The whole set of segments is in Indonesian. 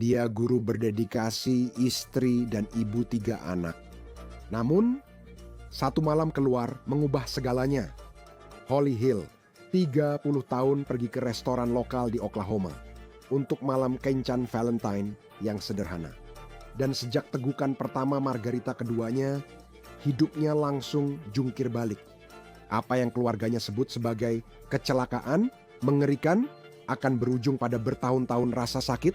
Dia guru berdedikasi, istri, dan ibu 3 anak. Namun, satu malam keluar mengubah segalanya. Holly Hill, 30 tahun pergi ke restoran lokal di Oklahoma untuk malam kencan Valentine yang sederhana. Dan sejak tegukan pertama margarita keduanya, hidupnya langsung jungkir balik. Apa yang keluarganya sebut sebagai kecelakaan, mengerikan, akan berujung pada bertahun-tahun rasa sakit,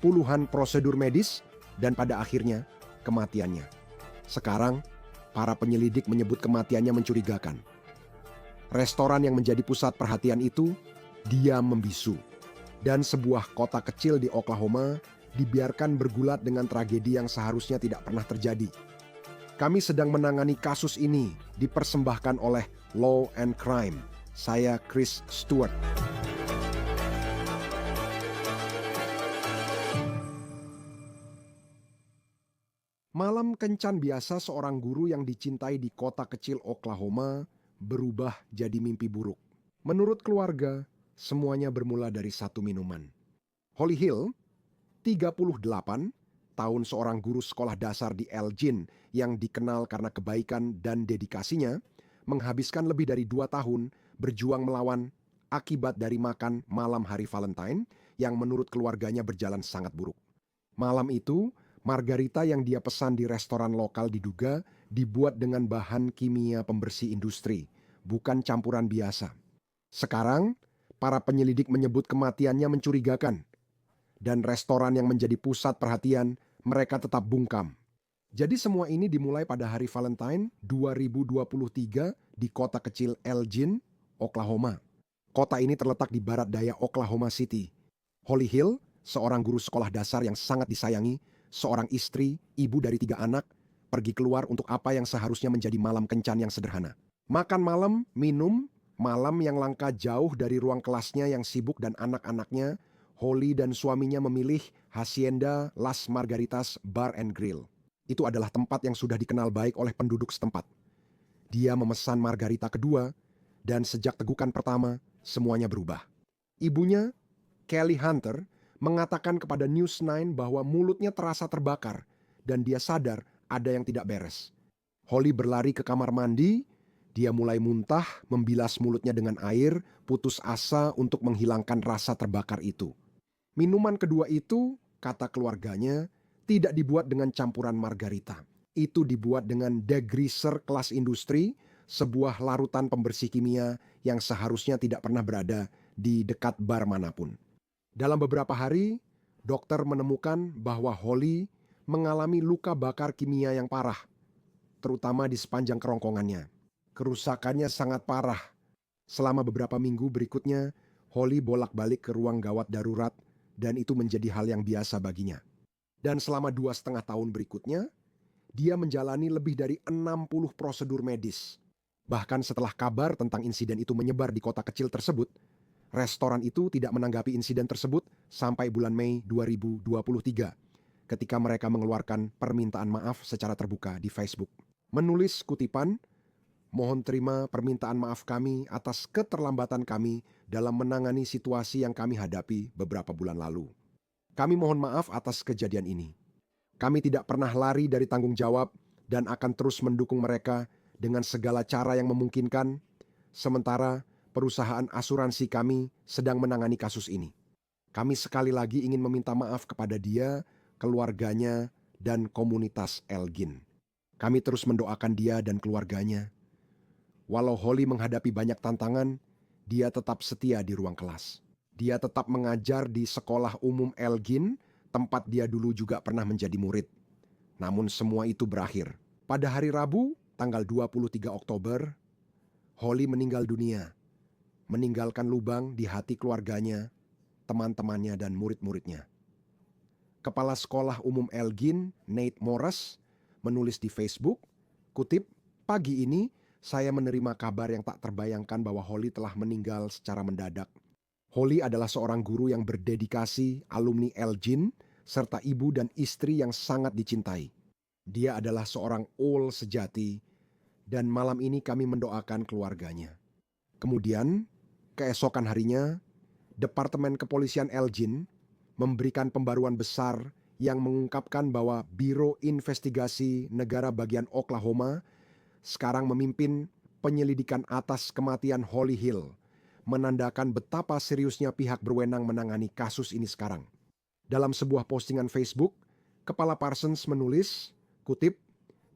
puluhan prosedur medis, dan pada akhirnya kematiannya. Sekarang, para penyelidik menyebut kematiannya mencurigakan. Restoran yang menjadi pusat perhatian itu diam membisu. Dan sebuah kota kecil di Oklahoma dibiarkan bergulat dengan tragedi yang seharusnya tidak pernah terjadi. Kami sedang menangani kasus ini, dipersembahkan oleh Law and Crime. Saya Chris Stewart. Malam kencan biasa seorang guru yang dicintai di kota kecil Oklahoma berubah jadi mimpi buruk. Menurut keluarga, semuanya bermula dari satu minuman. Holly Hill, 38 tahun, seorang guru sekolah dasar di Elgin yang dikenal karena kebaikan dan dedikasinya, menghabiskan lebih dari 2 tahun berjuang melawan akibat dari makan malam hari Valentine yang menurut keluarganya berjalan sangat buruk. Malam itu, margarita yang dia pesan di restoran lokal diduga dibuat dengan bahan kimia pembersih industri, bukan campuran biasa. Sekarang, para penyelidik menyebut kematiannya mencurigakan. Dan restoran yang menjadi pusat perhatian, mereka tetap bungkam. Jadi semua ini dimulai pada hari Valentine 2023 di kota kecil Elgin, Oklahoma. Kota ini terletak di barat daya Oklahoma City. Holly Hill, seorang guru sekolah dasar yang sangat disayangi, seorang istri, ibu dari 3 anak, pergi keluar untuk apa yang seharusnya menjadi malam kencan yang sederhana. Makan malam, minum, malam yang langka jauh dari ruang kelasnya yang sibuk dan anak-anaknya. Holly dan suaminya memilih Hacienda Las Margaritas Bar and Grill. Itu adalah tempat yang sudah dikenal baik oleh penduduk setempat. Dia memesan margarita kedua, dan sejak tegukan pertama, semuanya berubah. Ibunya, Kelly Hunter, mengatakan kepada News 9 bahwa mulutnya terasa terbakar, dan dia sadar ada yang tidak beres. Holly berlari ke kamar mandi, dia mulai muntah, membilas mulutnya dengan air, putus asa untuk menghilangkan rasa terbakar itu. Minuman kedua itu, kata keluarganya, tidak dibuat dengan campuran margarita. Itu dibuat dengan degreaser kelas industri, sebuah larutan pembersih kimia yang seharusnya tidak pernah berada di dekat bar manapun. Dalam beberapa hari, dokter menemukan bahwa Holly mengalami luka bakar kimia yang parah, terutama di sepanjang kerongkongannya. Kerusakannya sangat parah. Selama beberapa minggu berikutnya, Holly bolak-balik ke ruang gawat darurat, dan itu menjadi hal yang biasa baginya. Dan selama 2,5 tahun berikutnya, dia menjalani lebih dari 60 prosedur medis. Bahkan setelah kabar tentang insiden itu menyebar di kota kecil tersebut, restoran itu tidak menanggapi insiden tersebut sampai bulan Mei 2023, ketika mereka mengeluarkan permintaan maaf secara terbuka di Facebook. Menulis kutipan, "Mohon terima permintaan maaf kami atas keterlambatan kami dalam menangani situasi yang kami hadapi beberapa bulan lalu. Kami mohon maaf atas kejadian ini. Kami tidak pernah lari dari tanggung jawab dan akan terus mendukung mereka dengan segala cara yang memungkinkan, sementara perusahaan asuransi kami sedang menangani kasus ini. Kami sekali lagi ingin meminta maaf kepada dia, keluarganya, dan komunitas Elgin. Kami terus mendoakan dia dan keluarganya. Walau Holly menghadapi banyak tantangan, dia tetap setia di ruang kelas. Dia tetap mengajar di sekolah umum Elgin, tempat dia dulu juga pernah menjadi murid. Namun semua itu berakhir. Pada hari Rabu, tanggal 23 Oktober, Holly meninggal dunia, meninggalkan lubang di hati keluarganya, teman-temannya, dan murid-muridnya. Kepala Sekolah Umum Elgin, Nate Morris, menulis di Facebook, kutip, "Pagi ini, saya menerima kabar yang tak terbayangkan bahwa Holly telah meninggal secara mendadak. Holly adalah seorang guru yang berdedikasi, alumni Elgin, serta ibu dan istri yang sangat dicintai. Dia adalah seorang owl sejati, dan malam ini kami mendoakan keluarganya." Kemudian, keesokan harinya, Departemen Kepolisian Elgin memberikan pembaruan besar yang mengungkapkan bahwa Biro Investigasi Negara Bagian Oklahoma sekarang memimpin penyelidikan atas kematian Holly Hill, menandakan betapa seriusnya pihak berwenang menangani kasus ini sekarang. Dalam sebuah postingan Facebook, Kepala Parsons menulis, kutip,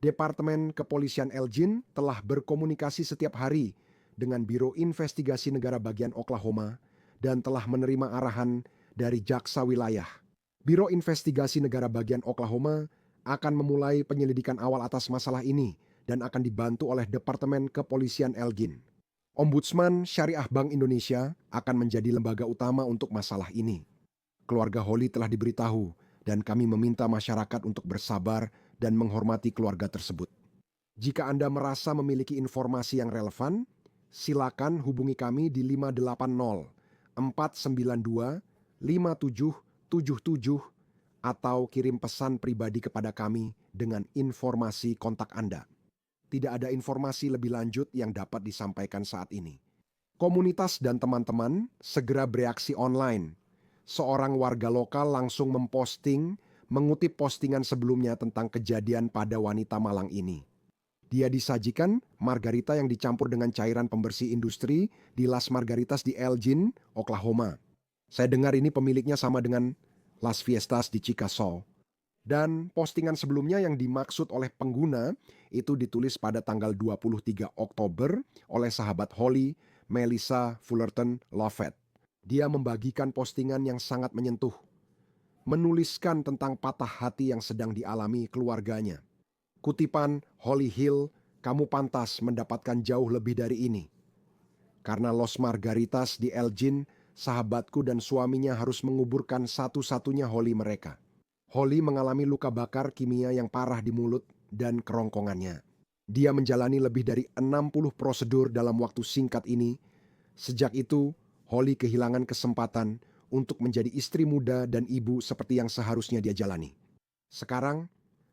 Departemen Kepolisian Elgin telah berkomunikasi setiap hari dengan Biro Investigasi Negara Bagian Oklahoma dan telah menerima arahan dari jaksa wilayah. Biro Investigasi Negara Bagian Oklahoma akan memulai penyelidikan awal atas masalah ini dan akan dibantu oleh Departemen Kepolisian Elgin. Ombudsman Syariah Bank Indonesia akan menjadi lembaga utama untuk masalah ini. Keluarga Holly telah diberitahu dan kami meminta masyarakat untuk bersabar dan menghormati keluarga tersebut. Jika Anda merasa memiliki informasi yang relevan, silakan hubungi kami di 580 492 5777 atau kirim pesan pribadi kepada kami dengan informasi kontak Anda. Tidak ada informasi lebih lanjut yang dapat disampaikan saat ini. Komunitas dan teman-teman segera bereaksi online. Seorang warga lokal langsung memposting, mengutip postingan sebelumnya tentang kejadian pada wanita malang ini. Dia disajikan margarita yang dicampur dengan cairan pembersih industri di Las Margaritas di Elgin, Oklahoma. Saya dengar ini pemiliknya sama dengan Las Fiestas di Chickasaw. Dan postingan sebelumnya yang dimaksud oleh pengguna itu ditulis pada tanggal 23 Oktober oleh sahabat Holly, Melissa Fullerton Lovett. Dia membagikan postingan yang sangat menyentuh, menuliskan tentang patah hati yang sedang dialami keluarganya. Kutipan Holly Hill, kamu pantas mendapatkan jauh lebih dari ini. Karena Los Margaritas di Elgin, sahabatku dan suaminya harus menguburkan satu-satunya Holly mereka. Holly mengalami luka bakar kimia yang parah di mulut dan kerongkongannya. Dia menjalani lebih dari 60 prosedur dalam waktu singkat ini. Sejak itu, Holly kehilangan kesempatan untuk menjadi istri muda dan ibu seperti yang seharusnya dia jalani. Sekarang,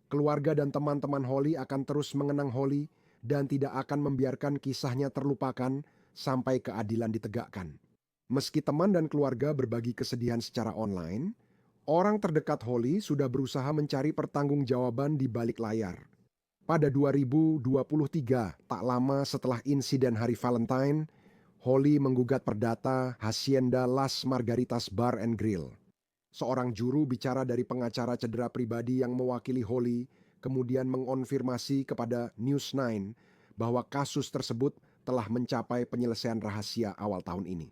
keluarga dan teman-teman Holly akan terus mengenang Holly dan tidak akan membiarkan kisahnya terlupakan sampai keadilan ditegakkan. Meski teman dan keluarga berbagi kesedihan secara online, orang terdekat Holly sudah berusaha mencari pertanggungjawaban di balik layar. Pada 2023, tak lama setelah insiden Hari Valentine, Holly menggugat perdata Hacienda Las Margaritas Bar and Grill. Seorang juru bicara dari pengacara cedera pribadi yang mewakili Holly kemudian mengonfirmasi kepada News 9 bahwa kasus tersebut telah mencapai penyelesaian rahasia awal tahun ini.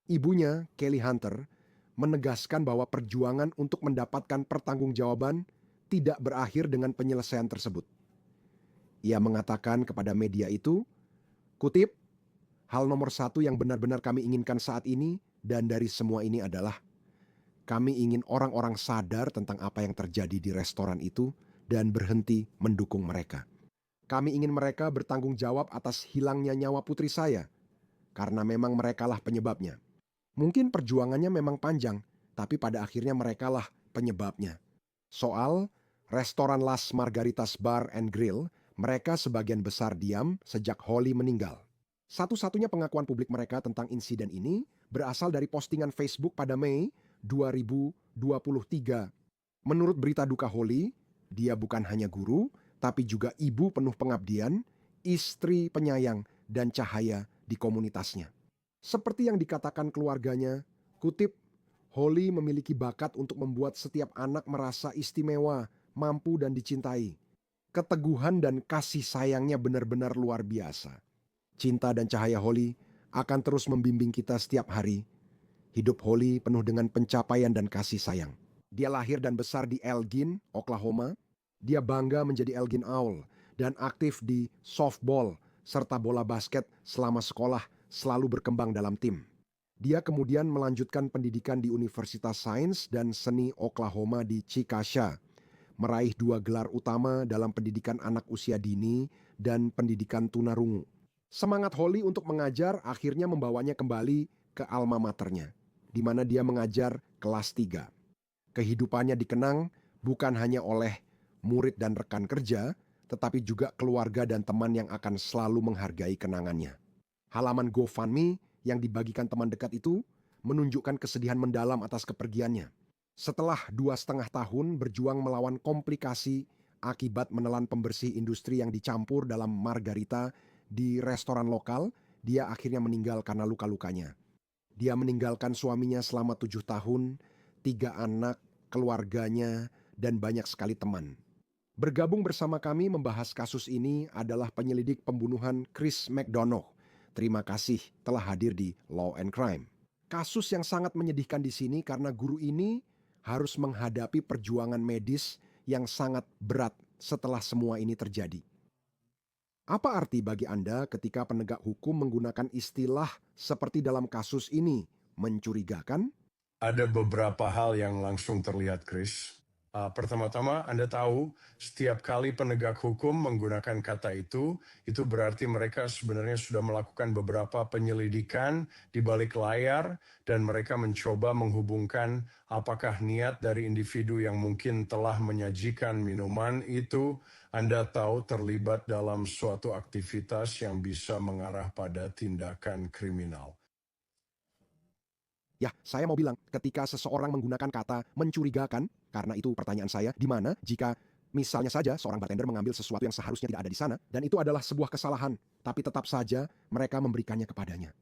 Ibunya, Kelly Hunter, menegaskan bahwa perjuangan untuk mendapatkan pertanggungjawaban tidak berakhir dengan penyelesaian tersebut. Ia mengatakan kepada media itu, kutip, hal nomor satu yang benar-benar kami inginkan saat ini dan dari semua ini adalah kami ingin orang-orang sadar tentang apa yang terjadi di restoran itu dan berhenti mendukung mereka. Kami ingin mereka bertanggung jawab atas hilangnya nyawa putri saya, karena memang merekalah penyebabnya. Mungkin perjuangannya memang panjang, tapi pada akhirnya merekalah penyebabnya. Soal restoran Las Margaritas Bar and Grill, mereka sebagian besar diam sejak Holly meninggal. Satu-satunya pengakuan publik mereka tentang insiden ini berasal dari postingan Facebook pada Mei 2023. Menurut berita duka Holly, dia bukan hanya guru, tapi juga ibu penuh pengabdian, istri penyayang, dan cahaya di komunitasnya. Seperti yang dikatakan keluarganya, kutip, Holly memiliki bakat untuk membuat setiap anak merasa istimewa, mampu dan dicintai. Keteguhan dan kasih sayangnya benar-benar luar biasa. Cinta dan cahaya Holly akan terus membimbing kita setiap hari. Hidup Holly penuh dengan pencapaian dan kasih sayang. Dia lahir dan besar di Elgin, Oklahoma. Dia bangga menjadi Elgin Owl dan aktif di softball serta bola basket selama sekolah selalu berkembang dalam tim. Dia kemudian melanjutkan pendidikan di Universitas Sains dan Seni Oklahoma di Chickasha, meraih 2 gelar utama dalam pendidikan anak usia dini dan pendidikan tunarungu. Semangat Holly untuk mengajar akhirnya membawanya kembali ke alma maternya, di mana dia mengajar kelas 3. Kehidupannya dikenang bukan hanya oleh murid dan rekan kerja, tetapi juga keluarga dan teman yang akan selalu menghargai kenangannya. Halaman GoFundMe yang dibagikan teman dekat itu menunjukkan kesedihan mendalam atas kepergiannya. Setelah 2,5 tahun berjuang melawan komplikasi akibat menelan pembersih industri yang dicampur dalam margarita di restoran lokal, dia akhirnya meninggal karena luka-lukanya. Dia meninggalkan suaminya selama 7 tahun, 3 anak, keluarganya, dan banyak sekali teman. Bergabung bersama kami membahas kasus ini adalah penyelidik pembunuhan Chris McDonough. Terima kasih telah hadir di Law and Crime. Kasus yang sangat menyedihkan di sini karena guru ini harus menghadapi perjuangan medis yang sangat berat setelah semua ini terjadi. Apa arti bagi Anda ketika penegak hukum menggunakan istilah seperti dalam kasus ini, mencurigakan? Ada beberapa hal yang langsung terlihat, Chris. Pertama-tama, Anda tahu setiap kali penegak hukum menggunakan kata itu berarti mereka sebenarnya sudah melakukan beberapa penyelidikan di balik layar dan mereka mencoba menghubungkan apakah niat dari individu yang mungkin telah menyajikan minuman itu, Anda tahu, terlibat dalam suatu aktivitas yang bisa mengarah pada tindakan kriminal. Ya, saya mau bilang, ketika seseorang menggunakan kata mencurigakan, karena itu pertanyaan saya, di mana jika misalnya saja seorang bartender mengambil sesuatu yang seharusnya tidak ada di sana, dan itu adalah sebuah kesalahan, tapi tetap saja mereka memberikannya kepadanya.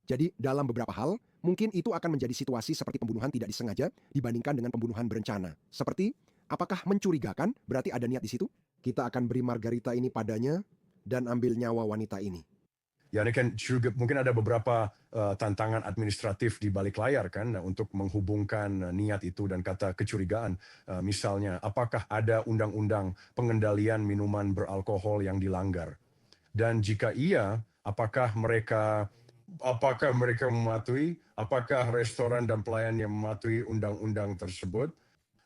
Jadi, dalam beberapa hal, mungkin itu akan menjadi situasi seperti pembunuhan tidak disengaja dibandingkan dengan pembunuhan berencana. Seperti, apakah mencurigakan berarti ada niat di situ? Kita akan beri margarita ini padanya dan ambil nyawa wanita ini. Ya, ini kan juga mungkin ada beberapa tantangan administratif di balik layar kan untuk menghubungkan niat itu dan kata kecurigaan. Misalnya, apakah ada undang-undang pengendalian minuman beralkohol yang dilanggar? Dan jika iya, apakah mereka mematuhi? Apakah restoran dan pelayan yang mematuhi undang-undang tersebut?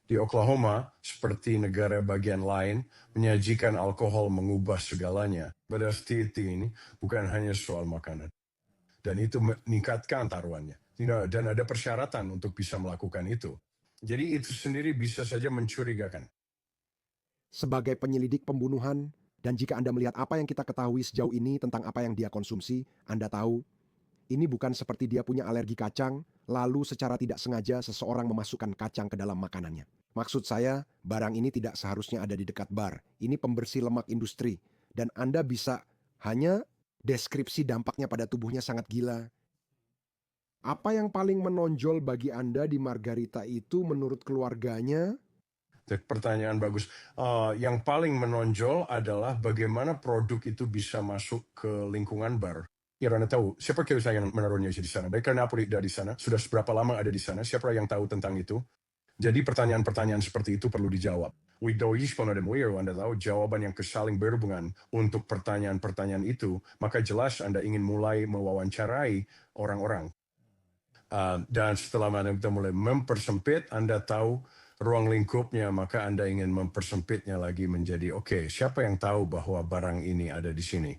Di Oklahoma, seperti negara bagian lain, menyajikan alkohol mengubah segalanya. Pada titik ini, bukan hanya soal makanan. Dan itu meningkatkan taruhannya. Dan ada persyaratan untuk bisa melakukan itu. Jadi itu sendiri bisa saja mencurigakan. Sebagai penyelidik pembunuhan, dan jika Anda melihat apa yang kita ketahui sejauh ini tentang apa yang dia konsumsi, Anda tahu, ini bukan seperti dia punya alergi kacang, lalu secara tidak sengaja seseorang memasukkan kacang ke dalam makanannya. Maksud saya, barang ini tidak seharusnya ada di dekat bar. Ini pembersih lemak industri. Dan Anda bisa hanya deskripsi dampaknya pada tubuhnya sangat gila. Apa yang paling menonjol bagi Anda di margarita itu menurut keluarganya? Pertanyaan bagus. Yang paling menonjol adalah bagaimana produk itu bisa masuk ke lingkungan bar. Ya, Anda tahu, siapa kira-kira yang menaruhnya di sana? Baik, karena apa tidak di sana? Sudah seberapa lama ada di sana? Siapa yang tahu tentang itu? Jadi pertanyaan-pertanyaan seperti itu perlu dijawab. Anda tahu jawaban yang saling berhubungan untuk pertanyaan-pertanyaan itu, maka jelas Anda ingin mulai mewawancarai orang-orang. Dan setelah Anda mulai mempersempit, Anda tahu ruang lingkupnya, maka Anda ingin mempersempitnya lagi menjadi, oke, siapa yang tahu bahwa barang ini ada di sini?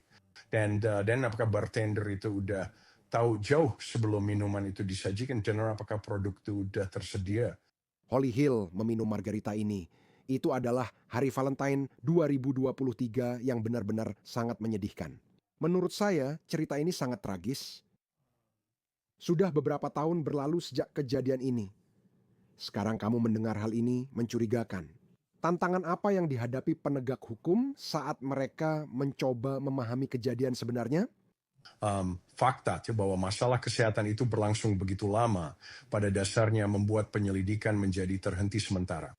Dan apakah bartender itu udah tahu jauh sebelum minuman itu disajikan, dan apakah produk itu udah tersedia? Holly Hill meminum margarita ini. Itu adalah hari Valentine 2023 yang benar-benar sangat menyedihkan. Menurut saya, cerita ini sangat tragis. Sudah beberapa tahun berlalu sejak kejadian ini. Sekarang kamu mendengar hal ini mencurigakan. Tantangan apa yang dihadapi penegak hukum saat mereka mencoba memahami kejadian sebenarnya? Fakta bahwa masalah kesehatan itu berlangsung begitu lama, pada dasarnya membuat penyelidikan menjadi terhenti sementara.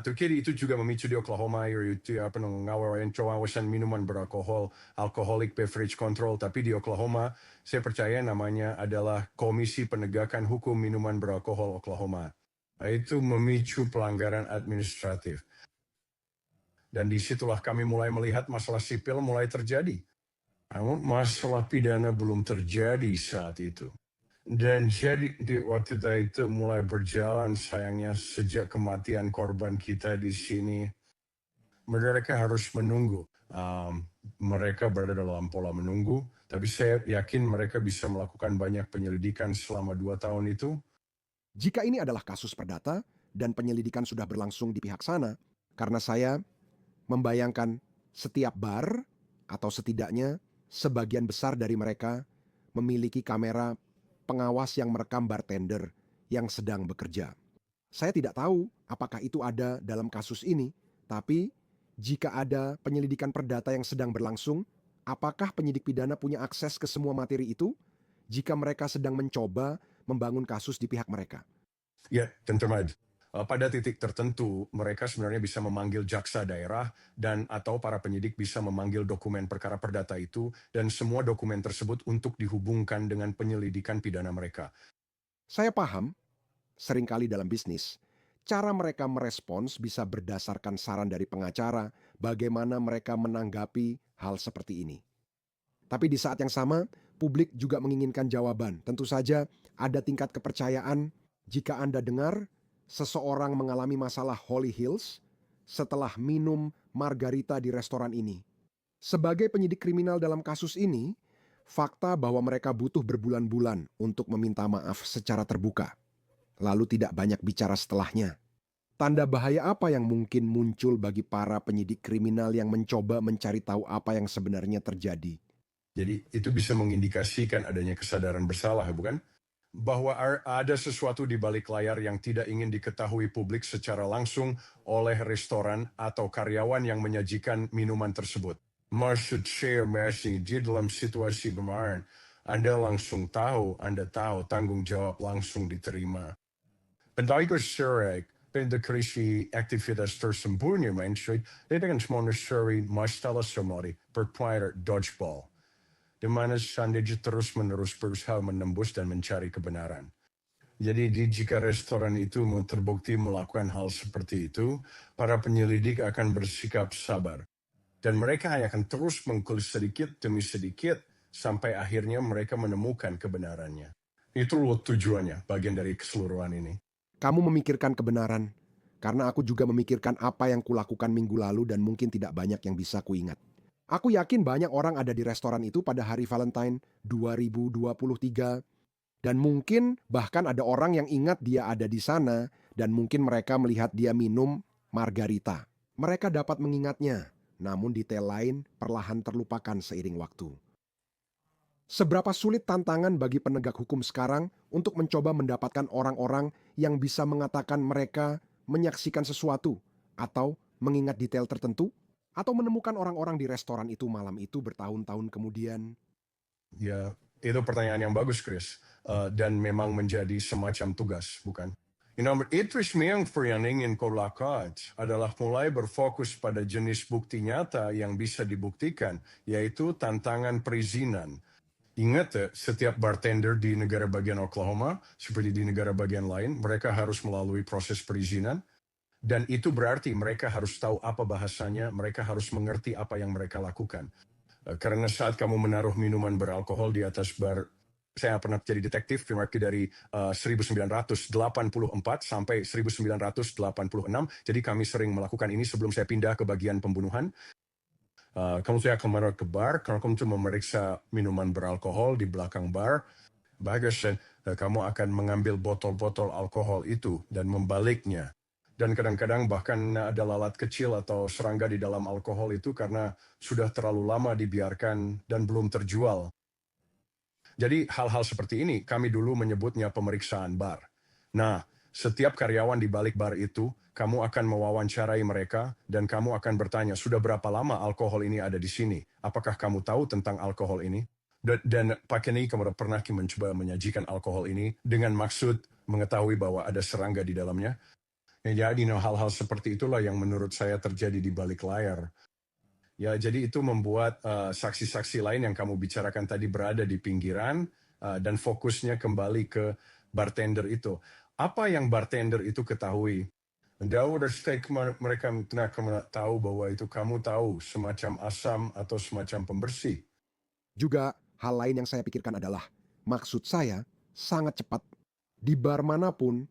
Terkini itu juga memicu di Oklahoma itu pengawasan minuman beralkohol, Alcoholic Beverage Control. Tapi di Oklahoma, saya percaya namanya adalah Komisi Penegakan Hukum Minuman Beralkohol Oklahoma. Itu memicu pelanggaran administratif. Dan disitulah kami mulai melihat masalah sipil mulai terjadi. Namun masalah pidana belum terjadi saat itu. Dan jadi waktu itu mulai berjalan, sayangnya sejak kematian korban kita di sini, mereka harus menunggu. Mereka berada dalam pola menunggu, tapi saya yakin mereka bisa melakukan banyak penyelidikan selama 2 tahun itu. Jika ini adalah kasus perdata dan penyelidikan sudah berlangsung di pihak sana, karena saya membayangkan setiap bar atau setidaknya sebagian besar dari mereka memiliki kamera pengawas yang merekam bartender yang sedang bekerja. Saya tidak tahu apakah itu ada dalam kasus ini, tapi jika ada penyelidikan perdata yang sedang berlangsung, apakah penyidik pidana punya akses ke semua materi itu jika mereka sedang mencoba membangun kasus di pihak mereka? Ya, tentu saja. Pada titik tertentu, mereka sebenarnya bisa memanggil jaksa daerah dan atau para penyidik bisa memanggil dokumen perkara perdata itu dan semua dokumen tersebut untuk dihubungkan dengan penyelidikan pidana mereka. Saya paham, seringkali dalam bisnis, cara mereka merespons bisa berdasarkan saran dari pengacara bagaimana mereka menanggapi hal seperti ini. Tapi di saat yang sama, publik juga menginginkan jawaban. Tentu saja ada tingkat kepercayaan jika Anda dengar seseorang mengalami masalah Holy Hills setelah minum margarita di restoran ini. Sebagai penyidik kriminal dalam kasus ini, fakta bahwa mereka butuh berbulan-bulan untuk meminta maaf secara terbuka, lalu tidak banyak bicara setelahnya. Tanda bahaya apa yang mungkin muncul bagi para penyidik kriminal yang mencoba mencari tahu apa yang sebenarnya terjadi? Jadi itu bisa mengindikasikan adanya kesadaran bersalah, bukan? Bahwa ada sesuatu di balik layar yang tidak ingin diketahui publik secara langsung oleh restoran atau karyawan yang menyajikan minuman tersebut. Maksud saya masih di dalam situasi kemarin, Anda langsung tahu, Anda tahu tanggung jawab langsung diterima. Pendapat Sirek, pendekrisi aktivitas tersembunyi mention, dengan monetary masalah semari berplayer dodgeball di mana Sandage terus-menerus berusaha menembus dan mencari kebenaran. Jadi jika restoran itu terbukti melakukan hal seperti itu, para penyelidik akan bersikap sabar. Dan mereka hanya akan terus mengkulik sedikit demi sedikit sampai akhirnya mereka menemukan kebenarannya. Itu tujuannya, bagian dari keseluruhan ini. Kamu memikirkan kebenaran, karena aku juga memikirkan apa yang kulakukan minggu lalu dan mungkin tidak banyak yang bisa kuingat. Aku yakin banyak orang ada di restoran itu pada hari Valentine 2023 dan mungkin bahkan ada orang yang ingat dia ada di sana dan mungkin mereka melihat dia minum margarita. Mereka dapat mengingatnya, namun detail lain perlahan terlupakan seiring waktu. Seberapa sulit tantangan bagi penegak hukum sekarang untuk mencoba mendapatkan orang-orang yang bisa mengatakan mereka menyaksikan sesuatu atau mengingat detail tertentu? Atau menemukan orang-orang di restoran itu malam itu bertahun-tahun kemudian? Ya, itu pertanyaan yang bagus, Chris. Dan memang menjadi semacam tugas, bukan? Interest yang ingin kau lakukan adalah mulai berfokus pada jenis bukti nyata yang bisa dibuktikan, yaitu tantangan perizinan. Ingat ya, setiap bartender di negara bagian Oklahoma, seperti di negara bagian lain, mereka harus melalui proses perizinan. Dan itu berarti mereka harus tahu apa bahasanya, mereka harus mengerti apa yang mereka lakukan. Karena saat kamu menaruh minuman beralkohol di atas bar, saya pernah jadi detektif dari 1984 sampai 1986, jadi kami sering melakukan ini sebelum saya pindah ke bagian pembunuhan. Kamu saya akan menaruh ke bar, kalau kamu cuma memeriksa minuman beralkohol di belakang bar, bagus, kamu akan mengambil botol-botol alkohol itu dan membaliknya. Dan kadang-kadang bahkan ada lalat kecil atau serangga di dalam alkohol itu karena sudah terlalu lama dibiarkan dan belum terjual. Jadi hal-hal seperti ini kami dulu menyebutnya pemeriksaan bar. Nah, setiap karyawan di balik bar itu, kamu akan mewawancarai mereka dan kamu akan bertanya, sudah berapa lama alkohol ini ada di sini? Apakah kamu tahu tentang alkohol ini? Dan Pak Kenny kamu pernah mencoba menyajikan alkohol ini dengan maksud mengetahui bahwa ada serangga di dalamnya. Ya, jadi hal-hal seperti itulah yang menurut saya terjadi di balik layar. Ya, jadi itu membuat saksi-saksi lain yang kamu bicarakan tadi berada di pinggiran dan fokusnya kembali ke bartender itu. Apa yang bartender itu ketahui? Mereka tahu bahwa itu kamu tahu semacam asam atau semacam pembersih. Juga hal lain yang saya pikirkan adalah, maksud saya sangat cepat. Di bar manapun,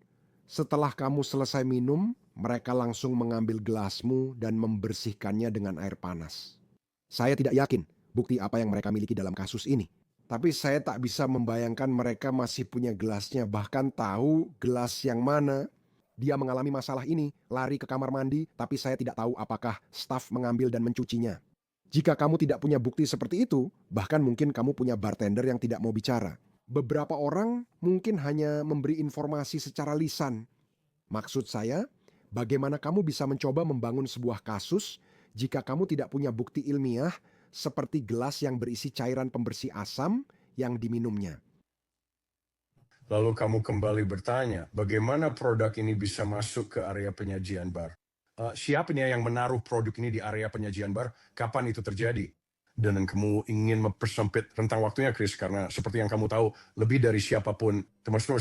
setelah kamu selesai minum, mereka langsung mengambil gelasmu dan membersihkannya dengan air panas. Saya tidak yakin bukti apa yang mereka miliki dalam kasus ini. Tapi saya tak bisa membayangkan mereka masih punya gelasnya, bahkan tahu gelas yang mana. Dia mengalami masalah ini, lari ke kamar mandi, tapi saya tidak tahu apakah staf mengambil dan mencucinya. Jika kamu tidak punya bukti seperti itu, bahkan mungkin kamu punya bartender yang tidak mau bicara. Beberapa orang mungkin hanya memberi informasi secara lisan. Maksud saya, bagaimana kamu bisa mencoba membangun sebuah kasus jika kamu tidak punya bukti ilmiah seperti gelas yang berisi cairan pembersih asam yang diminumnya. Lalu kamu kembali bertanya, bagaimana produk ini bisa masuk ke area penyajian bar? Siapa nih yang menaruh produk ini di area penyajian bar? Kapan itu terjadi? Dan kamu ingin mempersempit rentang waktunya, Chris, karena seperti yang kamu tahu, lebih dari siapapun, termasuk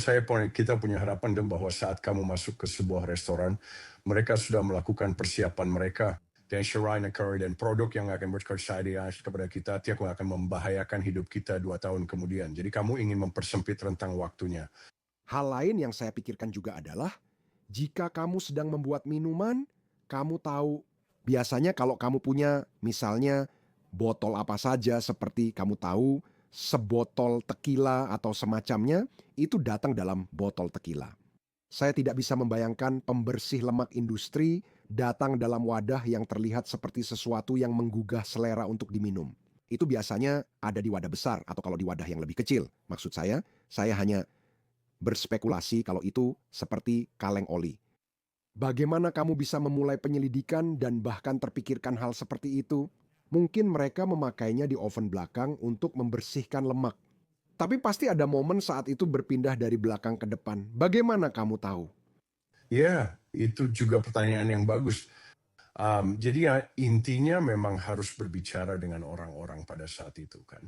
kita punya harapan dan bahwa saat kamu masuk ke sebuah restoran, mereka sudah melakukan persiapan mereka. Dan Sharina Curry dan produk yang akan berkersadiaan kepada kita, tiap akan membahayakan hidup kita 2 tahun kemudian. Jadi kamu ingin mempersempit rentang waktunya. Hal lain yang saya pikirkan juga adalah, jika kamu sedang membuat minuman, kamu tahu, biasanya kalau kamu punya misalnya botol apa saja seperti kamu tahu, sebotol tequila atau semacamnya, itu datang dalam botol tequila. Saya tidak bisa membayangkan pembersih lemak industri datang dalam wadah yang terlihat seperti sesuatu yang menggugah selera untuk diminum. Itu biasanya ada di wadah besar atau kalau di wadah yang lebih kecil. Maksud saya hanya berspekulasi kalau itu seperti kaleng oli. Bagaimana kamu bisa memulai penyelidikan dan bahkan terpikirkan hal seperti itu? Mungkin mereka memakainya di oven belakang untuk membersihkan lemak. Tapi pasti ada momen saat itu berpindah dari belakang ke depan. Bagaimana kamu tahu? Ya, itu juga pertanyaan yang bagus. Jadi ya intinya memang harus berbicara dengan orang-orang pada saat itu kan.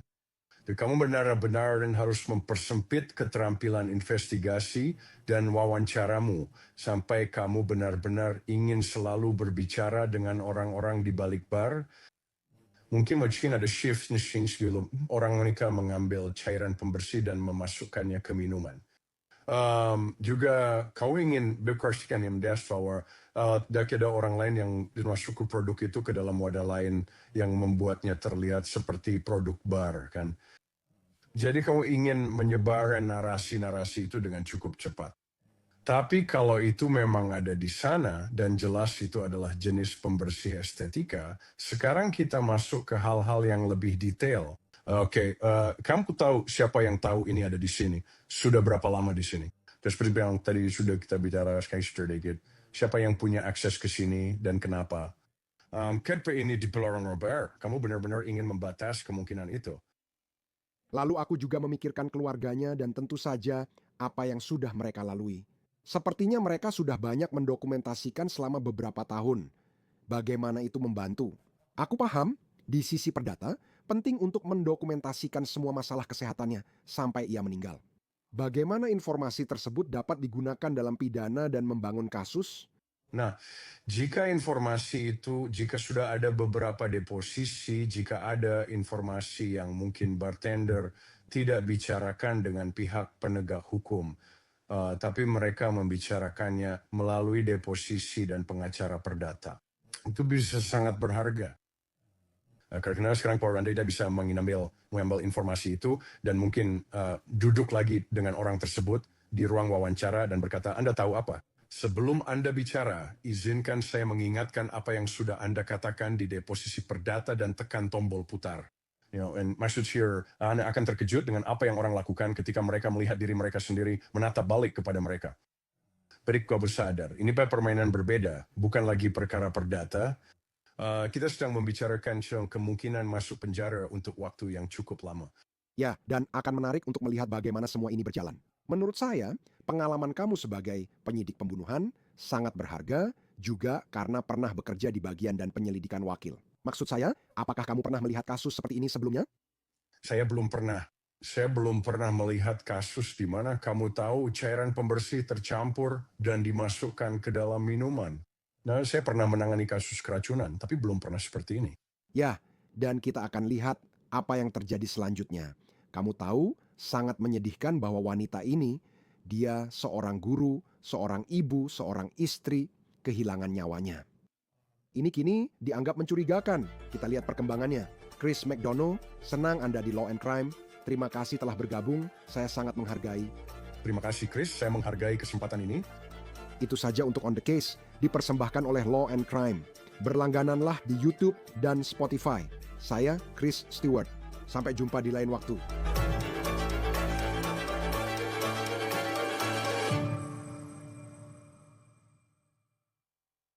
Jadi kamu benar-benar harus mempersempit keterampilan investigasi dan wawancaramu sampai kamu benar-benar ingin selalu berbicara dengan orang-orang di balik bar. Mungkin ada shift change gitu. Orang mereka mengambil cairan pembersih dan memasukkannya ke minuman. Juga kau ingin berkreasikan yang bahwa ada orang lain yang masuk ke produk itu ke dalam wadah lain yang membuatnya terlihat seperti produk bar kan. Jadi kamu ingin menyebar narasi-narasi itu dengan cukup cepat. Tapi kalau itu memang ada di sana dan jelas itu adalah jenis pembersih estetika, sekarang kita masuk ke hal-hal yang lebih detail. Oke, kamu tahu siapa yang tahu ini ada di sini? Sudah berapa lama di sini? Terus seperti yang tadi sudah kita bicara sekali sedikit. Siapa yang punya akses ke sini dan kenapa? Kenapa ini di Pelorong Robert? Kamu benar-benar ingin membatas kemungkinan itu. Lalu aku juga memikirkan keluarganya dan tentu saja apa yang sudah mereka lalui. Sepertinya mereka sudah banyak mendokumentasikan selama beberapa tahun. Bagaimana itu membantu? Aku paham, di sisi perdata, penting untuk mendokumentasikan semua masalah kesehatannya sampai ia meninggal. Bagaimana informasi tersebut dapat digunakan dalam pidana dan membangun kasus? Nah, jika jika sudah ada beberapa deposisi, jika ada informasi yang mungkin bartender tidak bicarakan dengan pihak penegak hukum, tapi mereka membicarakannya melalui deposisi dan pengacara perdata. Itu bisa sangat berharga. Karena sekarang Anda tidak bisa mengambil informasi itu dan mungkin duduk lagi dengan orang tersebut di ruang wawancara dan berkata, Anda tahu apa? Sebelum Anda bicara, izinkan saya mengingatkan apa yang sudah Anda katakan di deposisi perdata dan tekan tombol putar. Maksud here, Anda akan terkejut dengan apa yang orang lakukan ketika mereka melihat diri mereka sendiri menatap balik kepada mereka. Tapi kau bersadar, ini permainan berbeda, bukan lagi perkara perdata. Kita sedang membicarakan kemungkinan masuk penjara untuk waktu yang cukup lama. Ya, dan akan menarik untuk melihat bagaimana semua ini berjalan. Menurut saya, pengalaman kamu sebagai penyidik pembunuhan sangat berharga juga karena pernah bekerja di bagian dan penyelidikan wakil. Maksud saya, apakah kamu pernah melihat kasus seperti ini sebelumnya? Saya belum pernah. Saya belum pernah melihat kasus di mana kamu tahu cairan pembersih tercampur dan dimasukkan ke dalam minuman. Nah, saya pernah menangani kasus keracunan, tapi belum pernah seperti ini. Ya, dan kita akan lihat apa yang terjadi selanjutnya. Kamu tahu, sangat menyedihkan bahwa wanita ini, dia seorang guru, seorang ibu, seorang istri, kehilangan nyawanya. Ini kini dianggap mencurigakan. Kita lihat perkembangannya. Chris McDonough, senang Anda di Law and Crime. Terima kasih telah bergabung, saya sangat menghargai. Terima kasih Chris, saya menghargai kesempatan ini. Itu saja untuk On The Case, dipersembahkan oleh Law and Crime. Berlanggananlah di YouTube dan Spotify. Saya Chris Stewart. Sampai jumpa di lain waktu.